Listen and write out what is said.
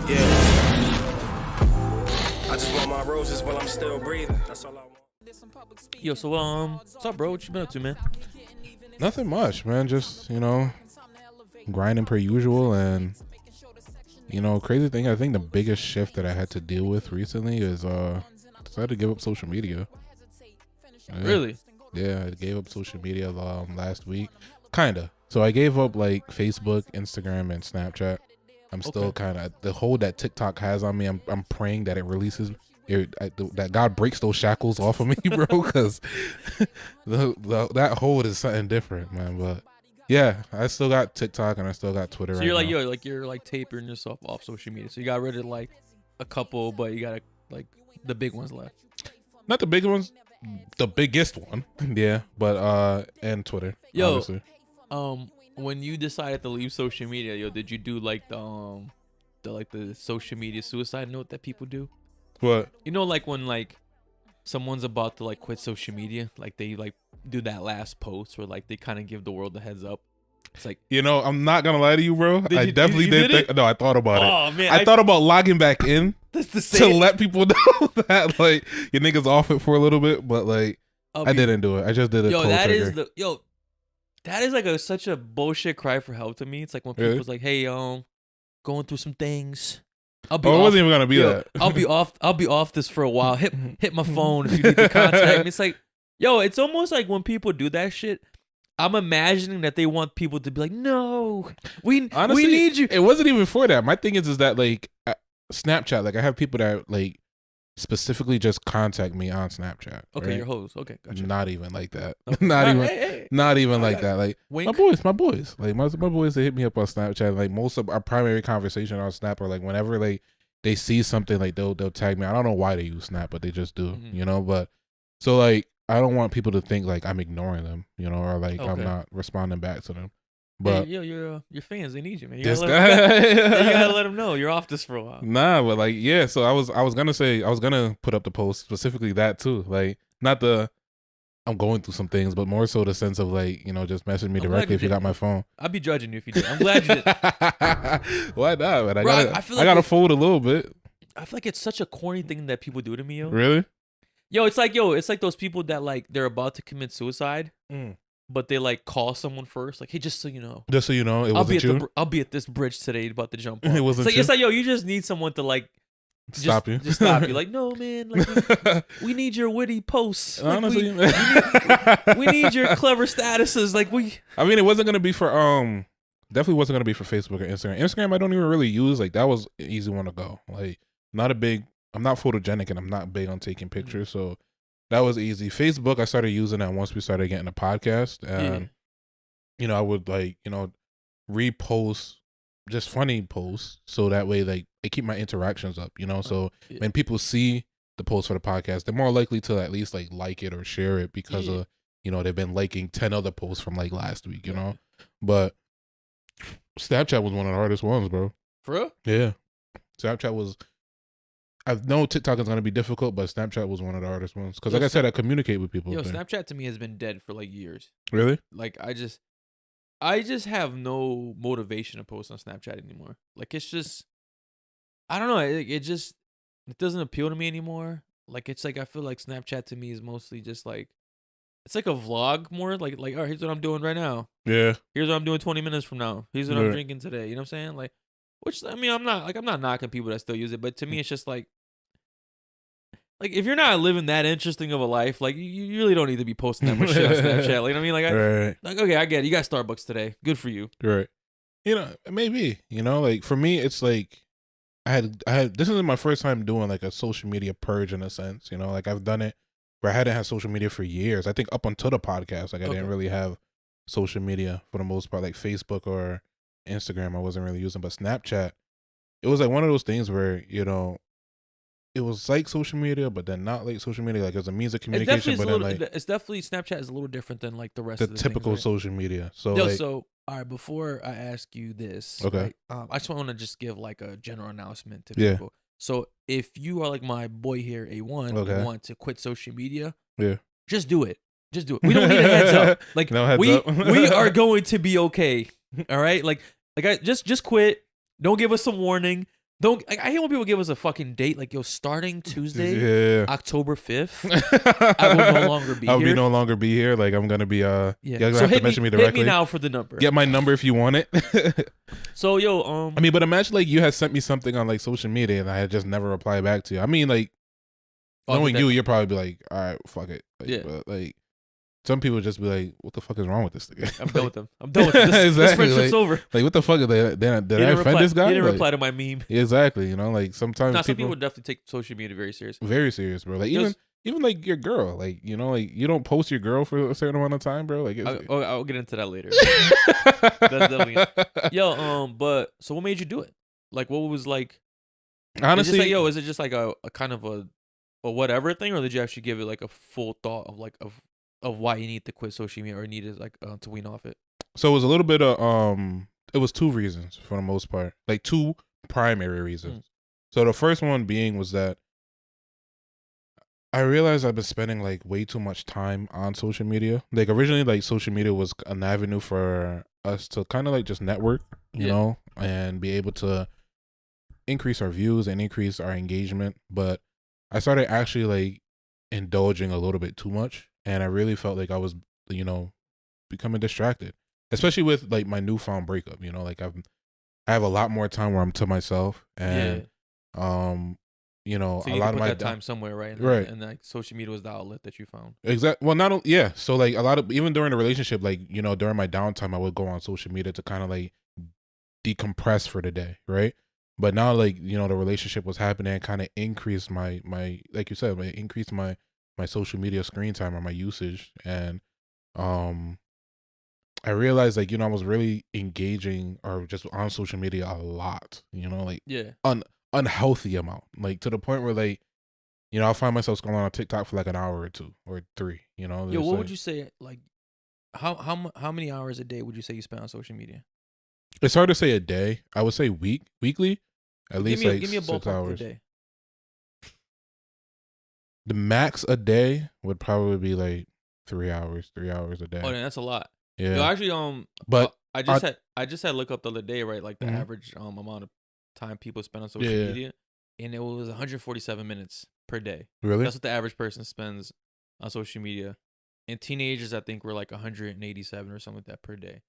Yeah. I just want my roses while I'm still breathing. That's all I want. Yo, so what's up, bro? What you been up to, man? Nothing much, man. Just, grinding per usual. And, crazy thing, I think the biggest shift that I had to deal with recently is I decided to give up social media. Yeah. Really? Yeah, I gave up social media last week. Kinda. So I gave up like Facebook, Instagram, and Snapchat. I'm still kind of the hold that TikTok has on me. I'm praying that it releases, that God breaks those shackles off of me, bro. Because that hold is something different, man. But yeah, I still got TikTok and I still got Twitter. So right you're like, now. you're like tapering yourself off social media. So you got rid of like a couple, but you got like the big ones left. Not the big ones, the biggest one. Yeah, but and Twitter. Yo, obviously. When you decided to leave social media, yo, did you do like the social media suicide note that people do? What? Like when like someone's about to like quit social media, like they like do that last post where like they kind of give the world a heads up. It's like, I'm not gonna lie to you, bro. I definitely you did. did it? No, I thought about it. Oh man, I thought about logging back in to it. let people know that like your niggas off it for a little bit, but like I didn't do it. I just did it. That is like such a bullshit cry for help to me. It's like when people's like, "Hey, going through some things. I'll be it off. wasn't even gonna be that. I'll be off this for a while. Hit my phone if you need to contact me." It's like, yo, it's almost like when people do that shit, I'm imagining that they want people to be like, "No, we need you." It wasn't even for that. My thing is that like Snapchat, like I have people that like specifically just contact me on Snapchat. Okay, right? your hoes. Okay, gotcha. Not even like that. Okay. Not even like that. Like Wink. my boys. Like my boys, they hit me up on Snapchat. Like most of our primary conversation on Snap are like whenever like they see something, like they'll tag me. I don't know why they use Snap, but they just do. Mm-hmm. But so like I don't want people to think like I'm ignoring them, or like I'm not responding back to them. But hey, your fans, they need you, man. You this gotta, guy, you gotta let them know you're off this for a while. Nah, but like yeah. So I was gonna put up the post specifically that too. Like not the I'm going through some things, but more so the sense of like just message me directly if you got my phone. I'd be judging you if you did. I'm glad you did. Why not? But I gotta fold a little bit. I feel like it's such a corny thing that people do to me, yo. Really? It's like those people that like they're about to commit suicide. But they like call someone first, like, "Hey, just so you know, it wasn't you. I'll be at this bridge today about to jump off." It wasn't you. It's like, yo, you just need someone to like stop you. Just stop you. Like, no, man, like we need your witty posts. Like, honestly, we need your clever statuses. Like I mean, it wasn't gonna be for definitely wasn't gonna be for Facebook or Instagram. Instagram, I don't even really use. Like that was an easy one to go. Like I'm not photogenic and I'm not big on taking pictures, so. That was easy. Facebook, I started using that once we started getting a podcast. And, I would like, repost just funny posts. So that way, like, I keep my interactions up, So when people see the post for the podcast, they're more likely to at least like it or share it because of, they've been liking 10 other posts from like last week, But Snapchat was one of the hardest ones, bro. For real? Yeah. Snapchat was... I know TikTok is going to be difficult, but Snapchat was one of the hardest ones. Because like I said, I communicate with people. Snapchat to me has been dead for like years. Really? Like I just have no motivation to post on Snapchat anymore. Like it's just, I don't know. It doesn't appeal to me anymore. Like it's like, I feel like Snapchat to me is mostly just like, it's like a vlog more like, all right, here's what I'm doing right now. Yeah. Here's what I'm doing 20 minutes from now. Here's what I'm drinking today. You know what I'm saying? Like, which, I mean, I'm not knocking people that still use it, but to me, it's just like if you're not living that interesting of a life, like you really don't need to be posting that much shit on Snapchat. Like, you know what I mean? Like, okay, I get it. You got Starbucks today. Good for you. Right. Maybe, like for me, it's like I had, this isn't my first time doing like a social media purge in a sense, like I've done it where I hadn't had social media for years. I think up until the podcast, like I didn't really have social media for the most part, like Facebook or Instagram I wasn't really using, but Snapchat, it was like one of those things where it was like social media but then not like social media, like it was a means of communication, but then like it's definitely Snapchat is a little different than like the rest the of the typical things, right? social media. So so all right, before I ask you this, okay, right, I just want to just give like a general announcement to people. So if you are like my boy here, A1, you want to quit social media, just do it. We don't need a heads up. Like no heads we up. we are going to be okay. All right, like I just quit. Don't give us some warning. I hate when people give us a fucking date like, yo, starting Tuesday, Yeah. October 5th, I will no longer be I'll here. no longer be here. Like I'm gonna be Yeah. You guys So have to hit mention me me directly. now for the number. Get my number if you want it. So yo, I mean, but imagine like you had sent me something on like social media and I had just never replied back to you. I mean, like knowing you, you'll probably be like, all right, fuck it. Like, Yeah. But like some people just be like, what the fuck is wrong with this nigga? I'm done with them. I'm done with this. This Exactly, friendship's like- over. Like what the fuck? Did I offend this guy? He didn't Like, reply to my meme. Exactly. You know, like sometimes Nah, some people definitely take social media very serious. very serious, bro. Like even like your girl, like you know, like you don't post your girl for a certain amount of time, bro. Like I'll get into that later. That's definitely yo. But so what made you do it? Like, what was like? Honestly, like, yo, is it just like a kind of a whatever thing, or did you actually give it like a full thought of like of why you need to quit social media or need like to wean off it? So it was a little bit of it was two reasons for the most part, like two primary reasons. So the first one being was that I realized I've been spending like way too much time on social media. Like originally, like social media was an avenue for us to kind of like just network, you know, and be able to increase our views and increase our engagement. But I started actually like indulging a little bit too much, and I really felt like I was, you know, becoming distracted, especially with like my newfound breakup. You know, like I have a lot more time where I'm to myself, and you know, so you a lot put of my that time somewhere, right? Right. And like social media was the outlet that you found. Exactly. Well, not yeah. So like a lot of even during the relationship, like you know, during my downtime, I would go on social media to kind of like decompress for the day, right? But now, like you know, the relationship was happening, and kind of increased my like you said, increased my social media screen time or my usage, and I realized like you know I was really engaging or just on social media a lot, you know, like unhealthy amount, like to the point where like you know I'll find myself scrolling on TikTok for like an hour or 2 or 3, you know. Yo, what would you say? Like, how many hours a day would you say you spend on social media? It's hard to say a day. I would say weekly, at least like give me a 6 ballpark hours. a day. The max a day would probably be like 3 hours a day. Oh, then that's a lot. Yeah. Yo, actually, but I just had look up the other day, right? Like the average amount of time people spend on social media, and it was 147 minutes per day. Really? That's what the average person spends on social media. And teenagers, I think, were like 187 or something like that per day.